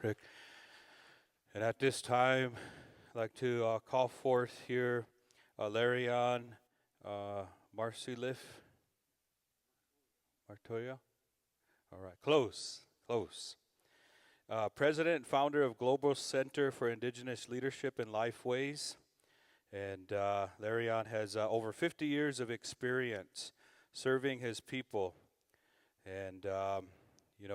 Rick. And at this time, I'd like to call forth here Ilarion Merculieff. Martoya? All right, close, close. President and founder of Global Center for Indigenous Leadership and Lifeways. And Ilarion has over 50 years of experience serving his people. And,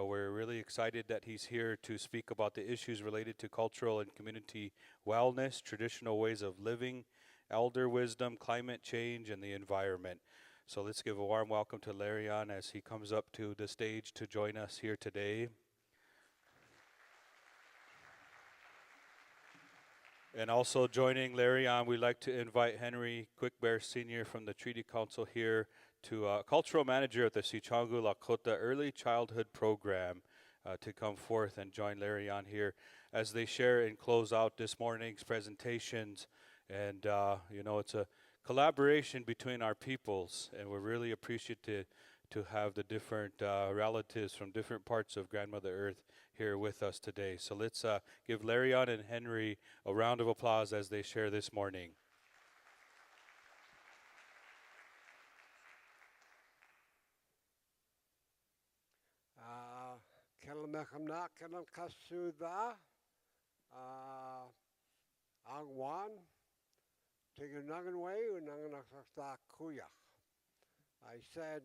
we're really excited that he's here to speak about the issues related to cultural and community wellness, traditional ways of living, elder wisdom, climate change, and the environment. So let's give a warm welcome to Ilarion as he comes up to the stage to join us here today. And also joining Ilarion, we'd like to invite Henry Quickbear Sr. from the Treaty Council here to cultural manager at the Sichangu Dakota Early Childhood Program to come forth and join Ilarion here as they share and close out this morning's presentations. And, it's a collaboration between our peoples, and we're really appreciative to have the different relatives from different parts of Grandmother Earth here with us today. So let's give Ilarion and Henry a round of applause as they share this morning. Kelamechamna kelam kasuda Angwan Tigananganway Unanganakta Kuya. I said,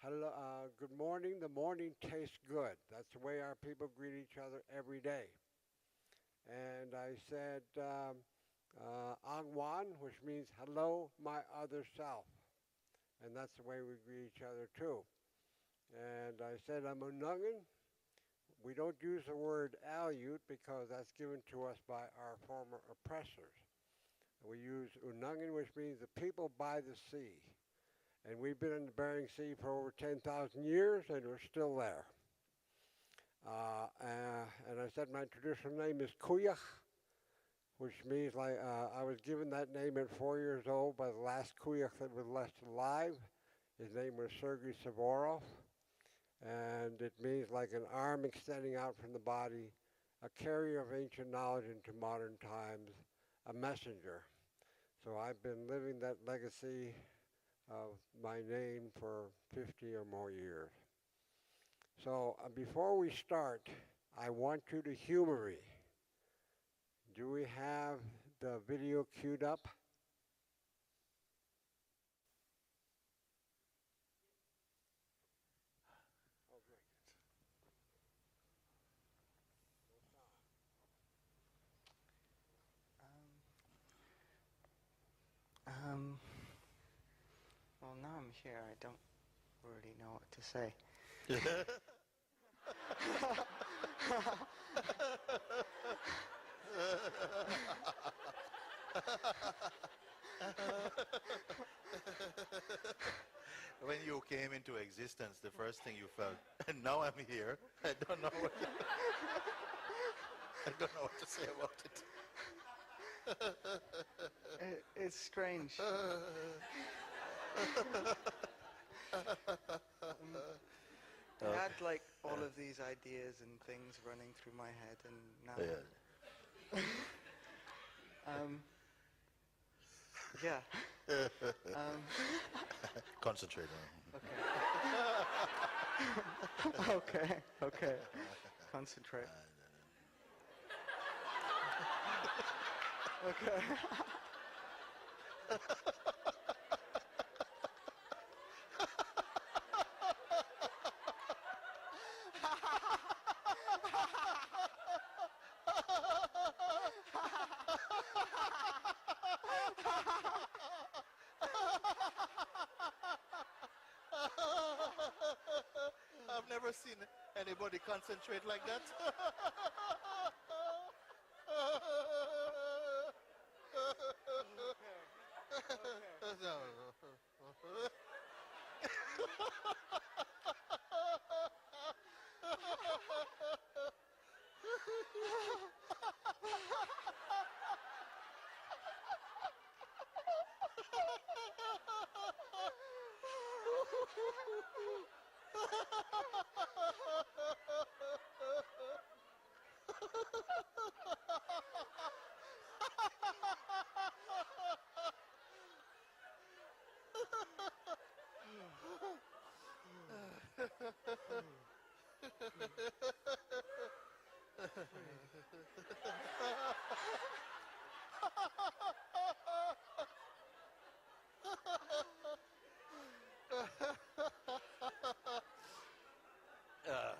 hello, good morning. The morning tastes good. That's the way our people greet each other every day. And I said, Angwan, which means hello, my other self. And that's the way we greet each other too. And I said, I'm Unangan. We don't use the word Aleut because that's given to us by our former oppressors. We use Unangan, which means the people by the sea. And we've been in the Bering Sea for over 10,000 years, and we're still there. And I said my traditional name is Kuyach, which means like I was given that name at 4 years old by the last Kuyach that was left alive. His name was Sergei Savorov. And it means like an arm extending out from the body, a carrier of ancient knowledge into modern times, a messenger. So I've been living that legacy of my name for 50 or more years. So before we start, I want you to humor me. Do we have the video queued up? Well, now I'm here, I don't really know what to say. When you came into existence, the first thing you felt, and now I'm here, I don't know what I don't know what to say about it. It's strange. I had like all of these ideas and things running through my head, and now Concentrate on. Okay. Concentrate. Okay. I've never seen anybody concentrate like that. Well,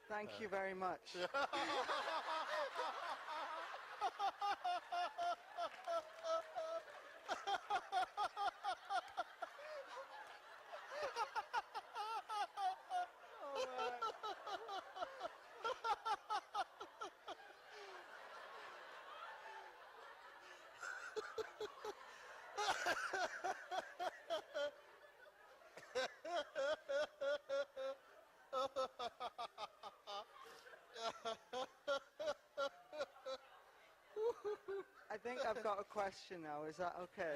thank you very much. I think I've got a question now. Is that okay?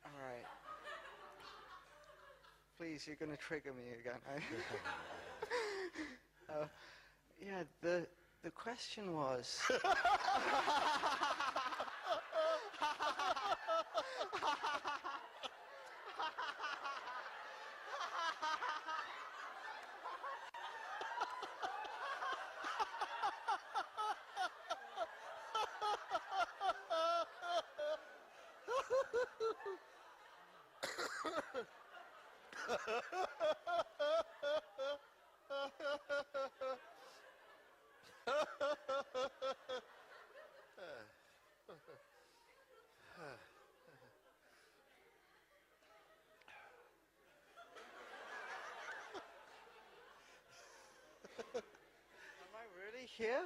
All right. Please, you're going to trigger me again. Yeah, the question was... Am I really here?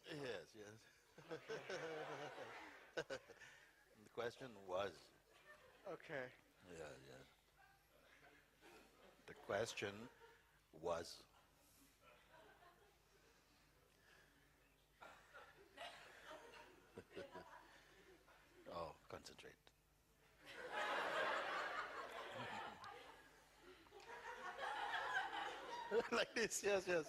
Yes, yes. The question was. Okay. Yeah, yeah. The question was. Oh, concentrate. Like this, yes, yes.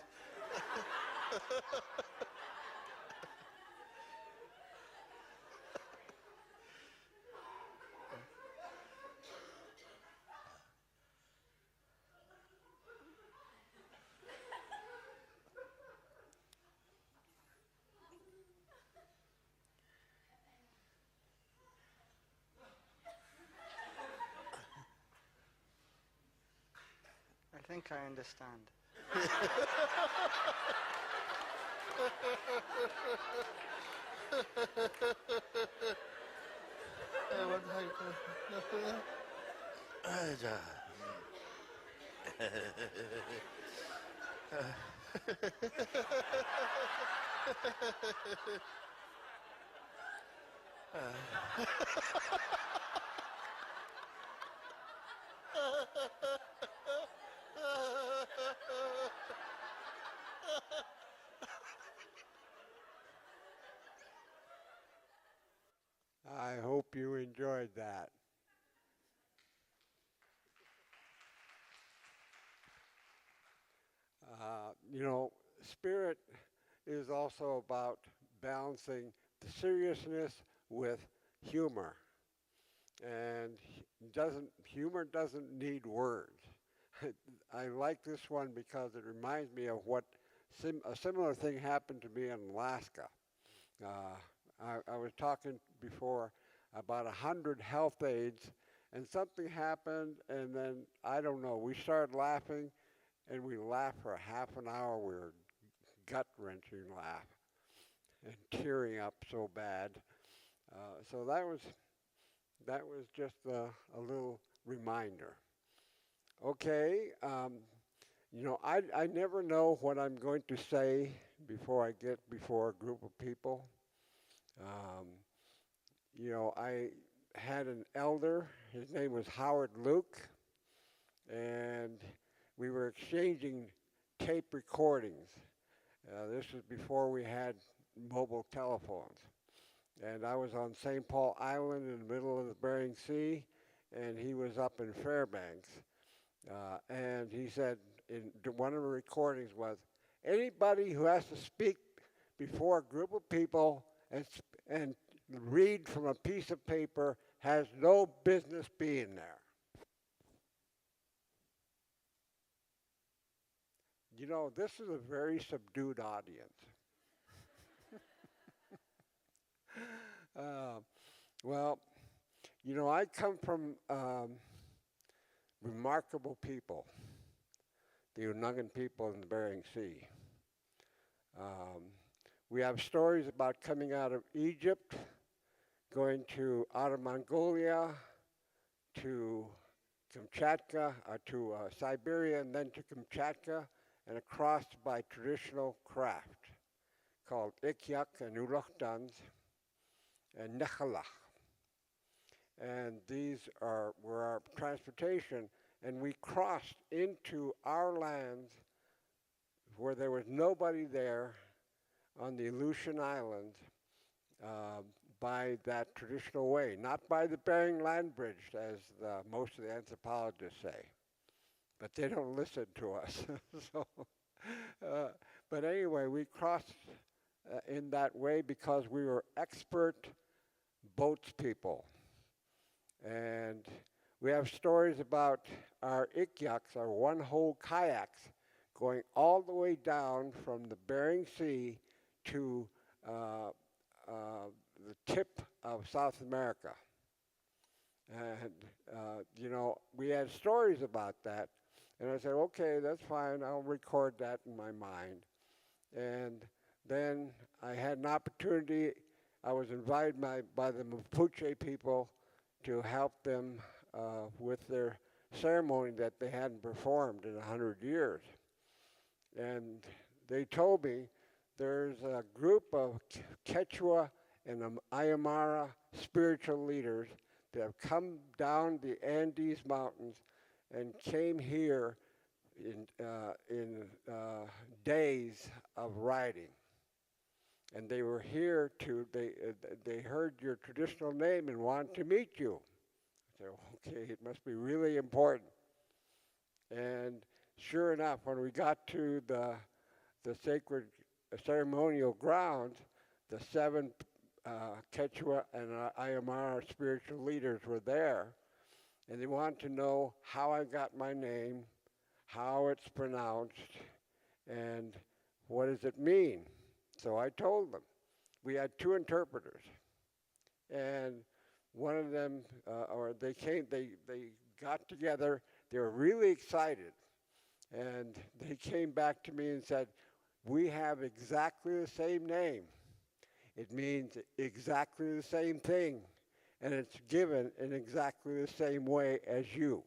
I think I understand. I hope you enjoyed that. You know, spirit is also about balancing the seriousness with humor. And humor doesn't need words. I like this one because it reminds me of what a similar thing happened to me in Alaska. I was talking before about 100 health aides, and something happened, and then, I don't know, we started laughing, and we laughed for half an hour. We were gut-wrenching laugh and tearing up so bad. So that was just a little reminder. Okay, You know, I never know what I'm going to say before I get before a group of people. Um, you know, I had an elder, his name was Howard Luke, and we were exchanging tape recordings. This was before we had mobile telephones. And I was on St. Paul Island in the middle of the Bering Sea, and he was up in Fairbanks. And he said, one of the recordings was, anybody who has to speak before a group of people and read from a piece of paper has no business being there. You know, this is a very subdued audience. Uh, well, you know, I come from remarkable people, the Unugan people in the Bering Sea. We have stories about coming out of Egypt, going to out of Mongolia to Kamchatka, to Siberia, and then to Kamchatka, and across by traditional craft called Ikyak and Uruchtans and Nechalach. And these were our transportation, and we crossed into our lands where there was nobody there on the Aleutian Islands by that traditional way, not by the Bering Land Bridge, as most of the anthropologists say. But they don't listen to us. So, but anyway, we crossed in that way because we were expert boats people. And we have stories about our ikyaks, our one-hole kayaks, going all the way down from the Bering Sea to the tip of South America. And, you know, we had stories about that. And I said, okay, that's fine. I'll record that in my mind. And then I had an opportunity. I was invited by the Mapuche people to help them with their ceremony that they hadn't performed in 100 years. And they told me there's a group of Quechua and Aymara spiritual leaders that have come down the Andes Mountains and came here in days of riding. And they were here they heard your traditional name and wanted to meet you. I said, okay, it must be really important. And sure enough, when we got to the sacred ceremonial grounds, the 7 Quechua and Aymara spiritual leaders were there, and they wanted to know how I got my name, how it's pronounced, and what does it mean. So I told them. We had 2 interpreters, and one of them, they got together. They were really excited, and they came back to me and said, we have exactly the same name. It means exactly the same thing, and it's given in exactly the same way as you.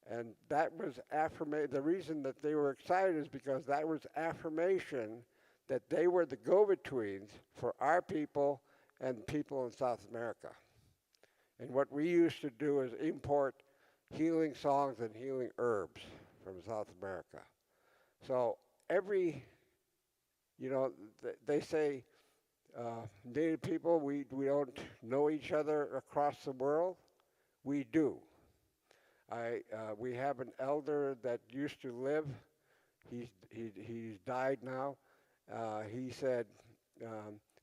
And that was affirmation. The reason that they were excited is because that was affirmation that they were the go-betweens for our people and people in South America. And what we used to do is import healing songs and healing herbs from South America. So they say Native people, we don't know each other across the world. We do. We have an elder that used to live. He's died now. He said,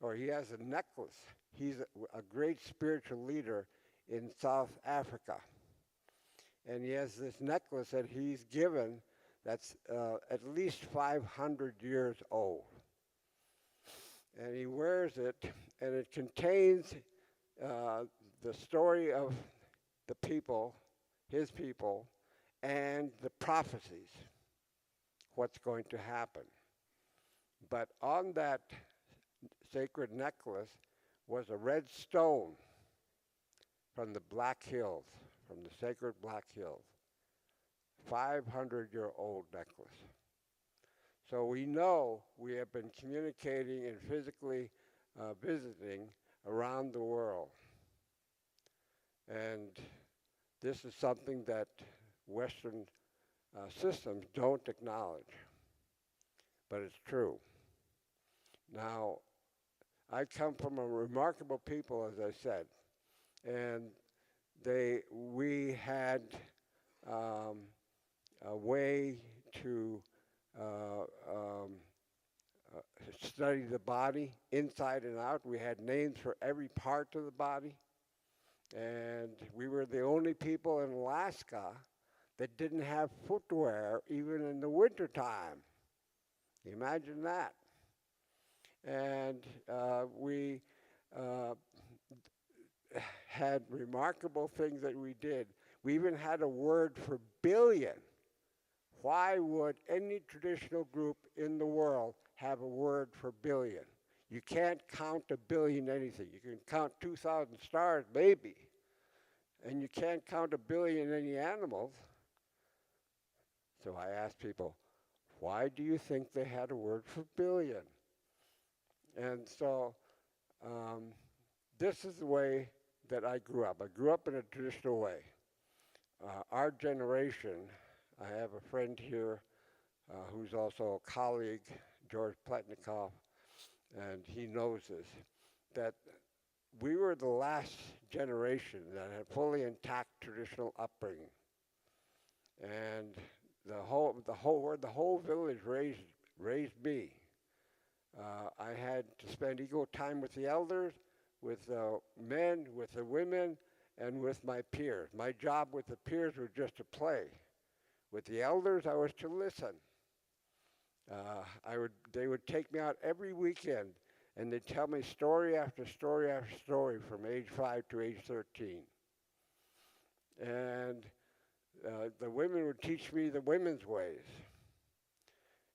or he has a necklace. He's a great spiritual leader in South Africa. And he has this necklace that he's given that's at least 500 years old. And he wears it, and it contains the story of the people, his people, and the prophecies, what's going to happen. But on that sacred necklace was a red stone from the Black Hills, from the sacred Black Hills, 500-year-old necklace. So we know we have been communicating and physically visiting around the world. And this is something that Western systems don't acknowledge, but it's true. Now, I come from a remarkable people, as I said, and we had a way to study the body inside and out. We had names for every part of the body, and we were the only people in Alaska that didn't have footwear even in the wintertime. Imagine that. And we had remarkable things that we did. We even had a word for billion. Why would any traditional group in the world have a word for billion? You can't count a billion anything. You can count 2,000 stars, maybe. And you can't count a billion any animals. So I asked people, why do you think they had a word for billion? And so this is the way that I grew up. I grew up in a traditional way. Our generation, I have a friend here who's also a colleague, George Pletnikoff, and he knows this, that we were the last generation that had fully intact traditional upbringing. And the whole village raised me. I had to spend equal time with the elders, with the men, with the women, and with my peers. My job with the peers was just to play. With the elders, I was to listen. They would take me out every weekend, and they'd tell me story after story after story from age 5 to age 13. And the women would teach me the women's ways.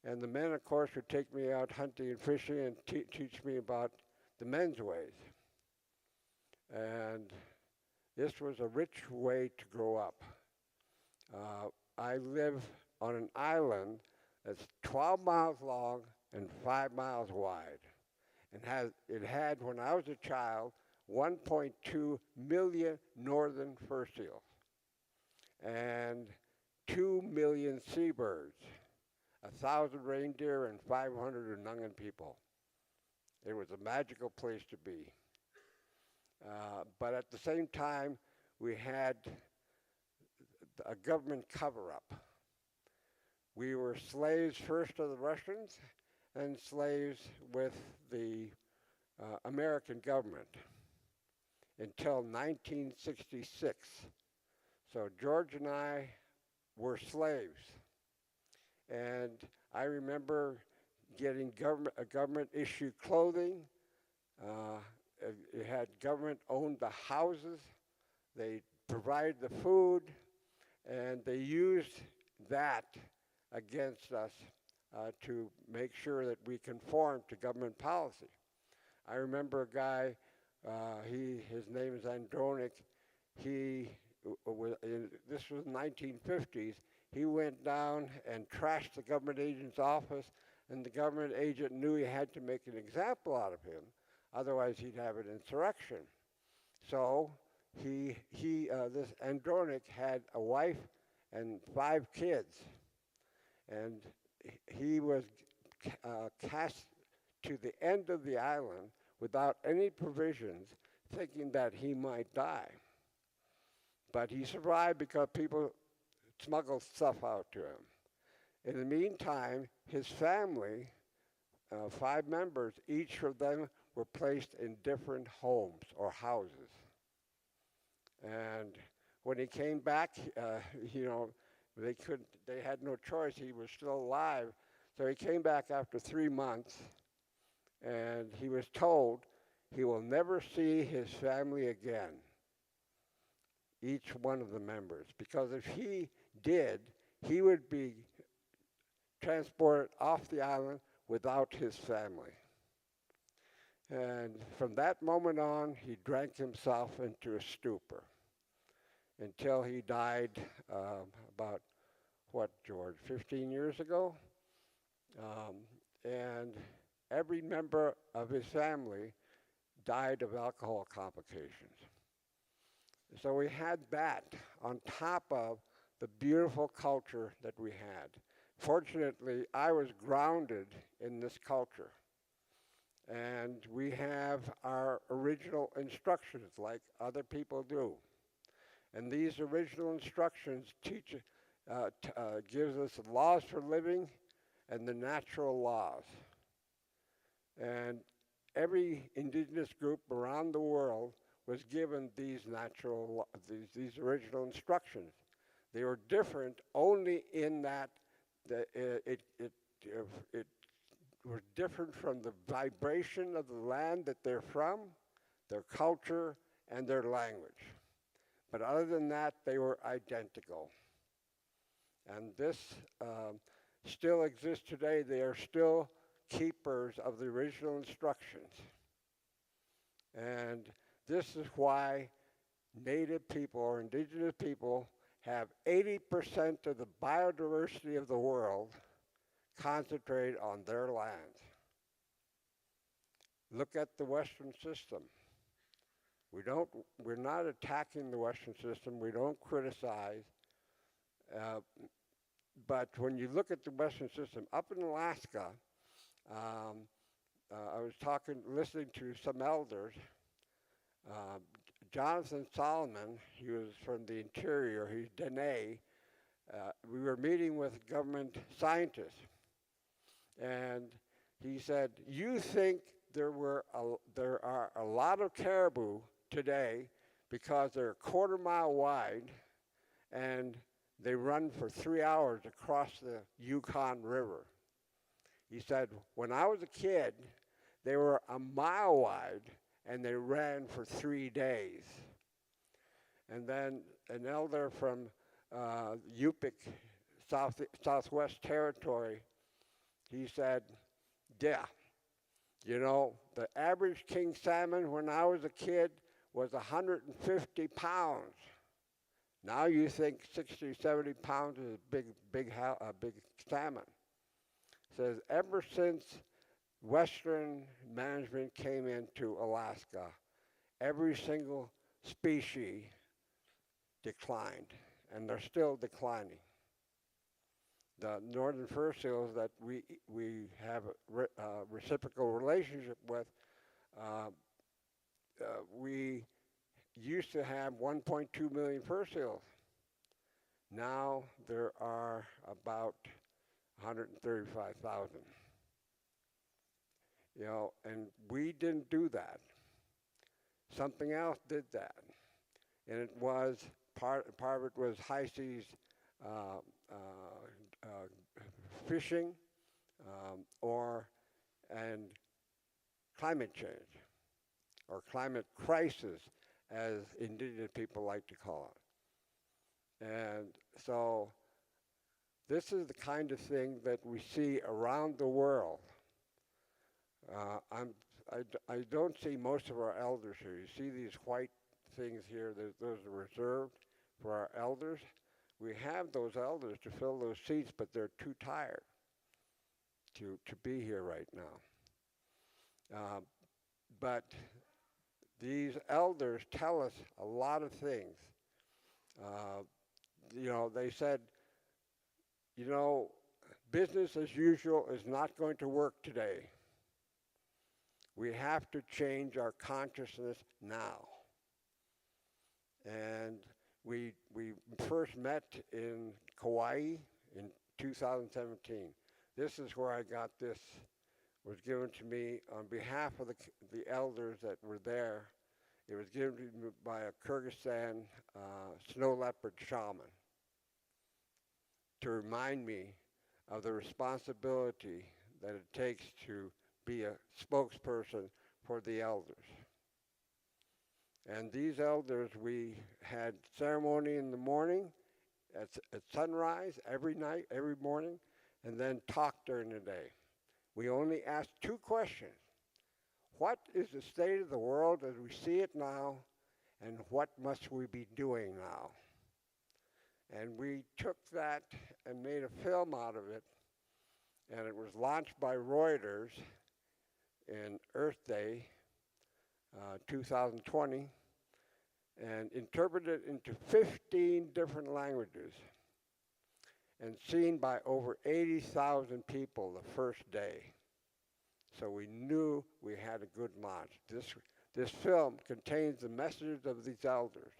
And the men, of course, would take me out hunting and fishing and teach me about the men's ways. And this was a rich way to grow up. I live on an island that's 12 miles long and 5 miles wide. And it had, when I was a child, 1.2 million northern fur seals and 2 million seabirds, 1,000 reindeer, and 500 Unungan people. It was a magical place to be. But at the same time, we had a government cover-up. We were slaves first to the Russians and slaves with the American government until 1966. So George and I were slaves. And I remember getting government-issued clothing. It had government-owned the houses. They provided the food, and they used that against us to make sure that we conformed to government policy. I remember a guy, his name is Andronic. This was 1950s. He went down and trashed the government agent's office, and the government agent knew he had to make an example out of him. Otherwise, he'd have an insurrection. So this Andronic had a wife and 5 kids, and he was cast to the end of the island without any provisions, thinking that he might die. But he survived because people smuggled stuff out to him. In the meantime, his family, 5 members, each of them were placed in different homes or houses. And when he came back, they had no choice. He was still alive. So he came back after 3 months, and he was told he will never see his family again, each one of the members, because if he did, he would be transported off the island without his family. And from that moment on, he drank himself into a stupor until he died about what, George, 15 years ago? And every member of his family died of alcohol complications. So we had that on top of the beautiful culture that we had. Fortunately, I was grounded in this culture. And we have our original instructions like other people do. And these original instructions gives us laws for living and the natural laws. And every indigenous group around the world was given these original instructions. They were different only in that it was different from the vibration of the land that they're from, their culture, and their language. But other than that, they were identical. And this still exists today. They are still keepers of the original instructions. And this is why Native people or indigenous people have 80% of the biodiversity of the world concentrated on their lands. Look at the Western system. We're not attacking the Western system. We don't criticize. But when you look at the Western system, up in Alaska, I was listening to some elders. Jonathan Solomon, he was from the interior, he's Dene. We were meeting with government scientists, and he said, you think there are a lot of caribou today because they're a quarter-mile wide and they run for 3 hours across the Yukon River. He said, when I was a kid, they were a mile wide and they ran for 3 days. And then an elder from Yupik, Southwest Territory, he said, yeah, you know, the average king salmon when I was a kid was 150 pounds. Now you think 60, 70 pounds is a big salmon. Says ever since Western management came into Alaska, every single species declined, and they're still declining. The northern fur seals that we have a reciprocal relationship with, we used to have 1.2 million fur seals. Now there are about 135,000. You know, and we didn't do that. Something else did that, and it was part of it was high seas fishing and climate change, or climate crisis, as indigenous people like to call it. And so this is the kind of thing that we see around the world. I don't see most of our elders here. You see these white things here, those are reserved for our elders. We have those elders to fill those seats, but they're too tired to be here right now. But these elders tell us a lot of things. You know, they said, you know, business as usual is not going to work today. We have to change our consciousness now. And we first met in Kauai in 2017. This is where I got this, was given to me on behalf of the elders that were there. It was given to me by a Kyrgyzstan snow leopard shaman to remind me of the responsibility that it takes to be a spokesperson for the elders. And these elders, we had ceremony in the morning, at sunrise, every night, every morning, and then talk during the day. We only asked 2 questions. What is the state of the world as we see it now, and what must we be doing now? And we took that and made a film out of it, and it was launched by Reuters in Earth Day 2020, and interpreted into 15 different languages, and seen by over 80,000 people the first day. So we knew we had a good launch. This film contains the messages of these elders.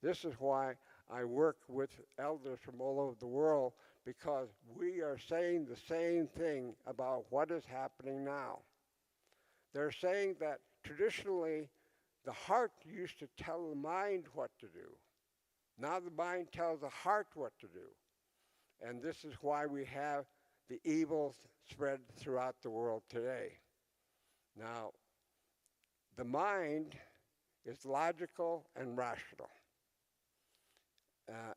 This is why I work with elders from all over the world, because we are saying the same thing about what is happening now. They're saying that traditionally the heart used to tell the mind what to do. Now the mind tells the heart what to do. And this is why we have the evil spread throughout the world today. Now, the mind is logical and rational.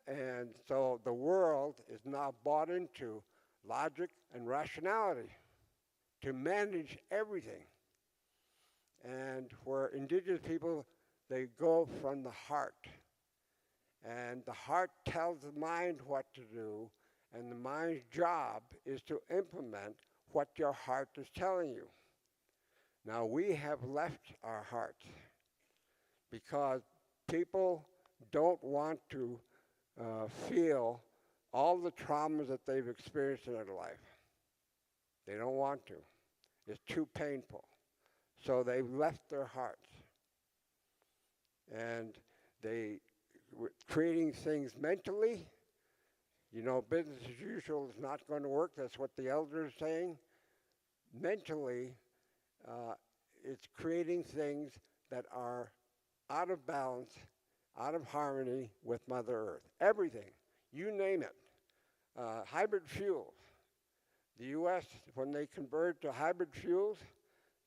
And so the world is now bought into logic and rationality to manage everything. And where indigenous people, they go from the heart. And the heart tells the mind what to do, and the mind's job is to implement what your heart is telling you. Now, we have left our hearts because people don't want to feel all the traumas that they've experienced in their life. They don't want to. It's too painful. So they've left their hearts. And they creating things mentally. You know, business as usual is not going to work. That's what the elders are saying. Mentally, it's creating things that are out of balance, out of harmony with Mother Earth. Everything, you name it. Hybrid fuels. The U.S., when they converted to hybrid fuels,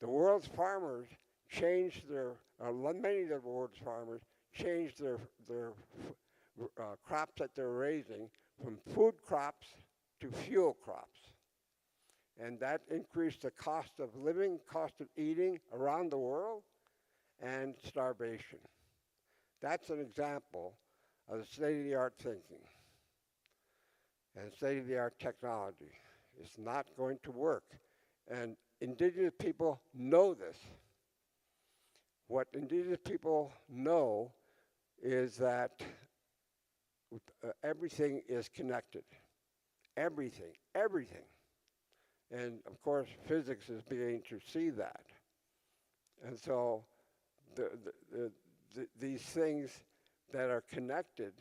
the world's farmers changed many of the world's farmers changed their crops that they're raising from food crops to fuel crops. And that increased the cost of living, cost of eating around the world, and starvation. That's an example of the state-of-the-art thinking and state-of-the-art technology. It's not going to work. And indigenous people know this. What indigenous people know is that everything is connected. Everything, everything. And of course, physics is beginning to see that. And so these things that are connected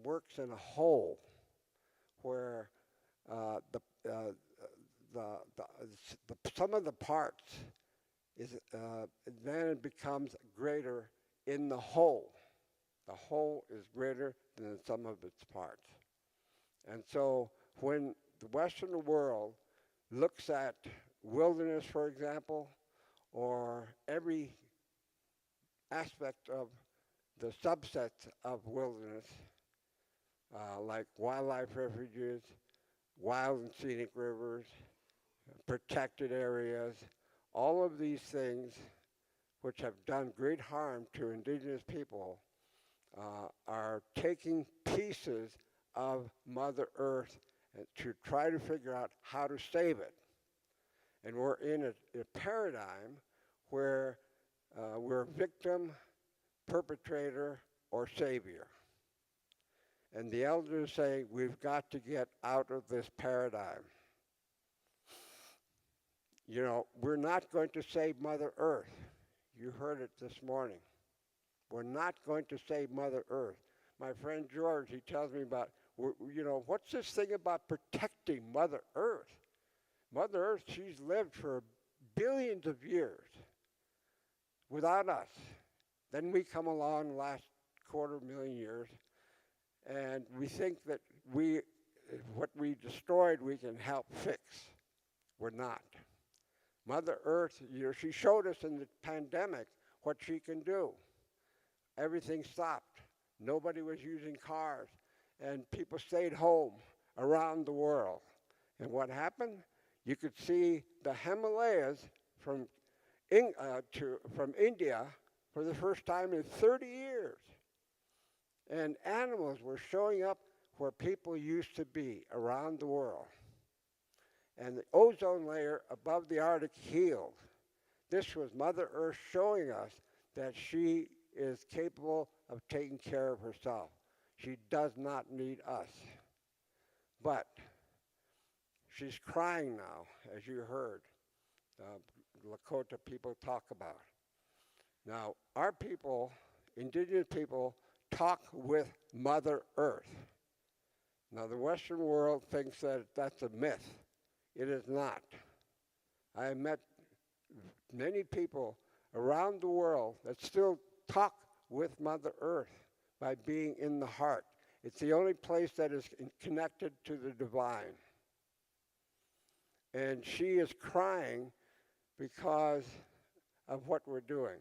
works in a whole, where some of the parts then it becomes greater in the whole. The whole is greater than the sum of its parts. And so when the Western world looks at wilderness, for example, or every aspect of the subsets of wilderness, like wildlife refuges, wild and scenic rivers, protected areas, all of these things which have done great harm to indigenous people are taking pieces of Mother Earth to try to figure out how to save it. And we're in a paradigm where we're victim, perpetrator, or savior. And the elders say we've got to get out of this paradigm. You know, we're not going to save Mother Earth. You heard it this morning. We're not going to save Mother Earth. My friend George, he tells me about, you know, what's this thing about protecting Mother Earth? Mother Earth, she's lived for billions of years without us. Then we come along the last 250,000 years, and we think that what we destroyed we can help fix. We're not. Mother Earth, you know, she showed us in the pandemic what she can do. Everything stopped. Nobody was using cars, and people stayed home around the world. And what happened? You could see the Himalayas from India for the first time in 30 years. And animals were showing up where people used to be around the world. And the ozone layer above the Arctic healed. This was Mother Earth showing us that she is capable of taking care of herself. She does not need us. But she's crying now, as you heard Dakota people talk about. Now, our people, indigenous people, talk with Mother Earth. Now, the Western world thinks that that's a myth. It is not. I have met many people around the world that still talk with Mother Earth by being in the heart. It's the only place that is connected to the divine. And she is crying because of what we're doing.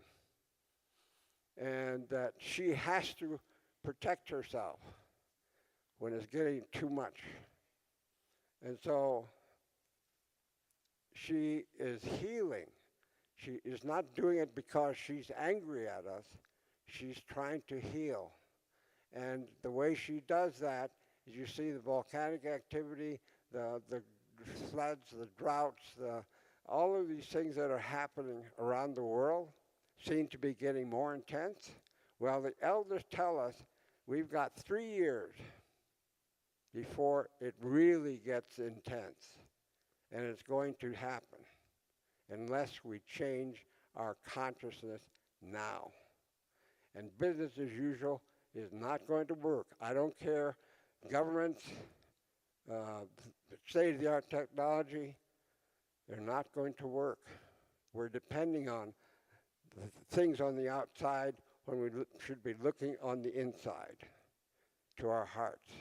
And that she has to protect herself when it's getting too much. And so she is healing. She is not doing it because she's angry at us. She's trying to heal. And the way she does that is you see the volcanic activity, the floods, the droughts, all of these things that are happening around the world seem to be getting more intense. Well, the elders tell us we've got 3 years before it really gets intense. And it's going to happen unless we change our consciousness now. And business as usual is not going to work. I don't care, governments, state-of-the-art technology, they're not going to work. We're depending on the things on the outside when we should be looking on the inside to our hearts.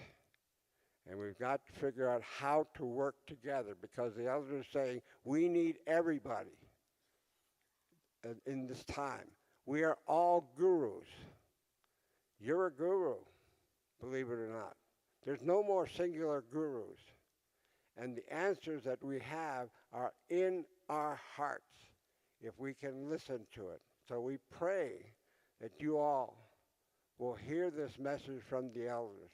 And we've got to figure out how to work together because the elders are saying we need everybody in this time. We are all gurus. You're a guru, believe it or not. There's no more singular gurus. And the answers that we have are in our hearts if we can listen to it. So we pray that you all will hear this message from the elders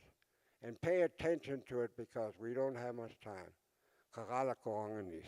and pay attention to it because we don't have much time. Kakala ko ang anis.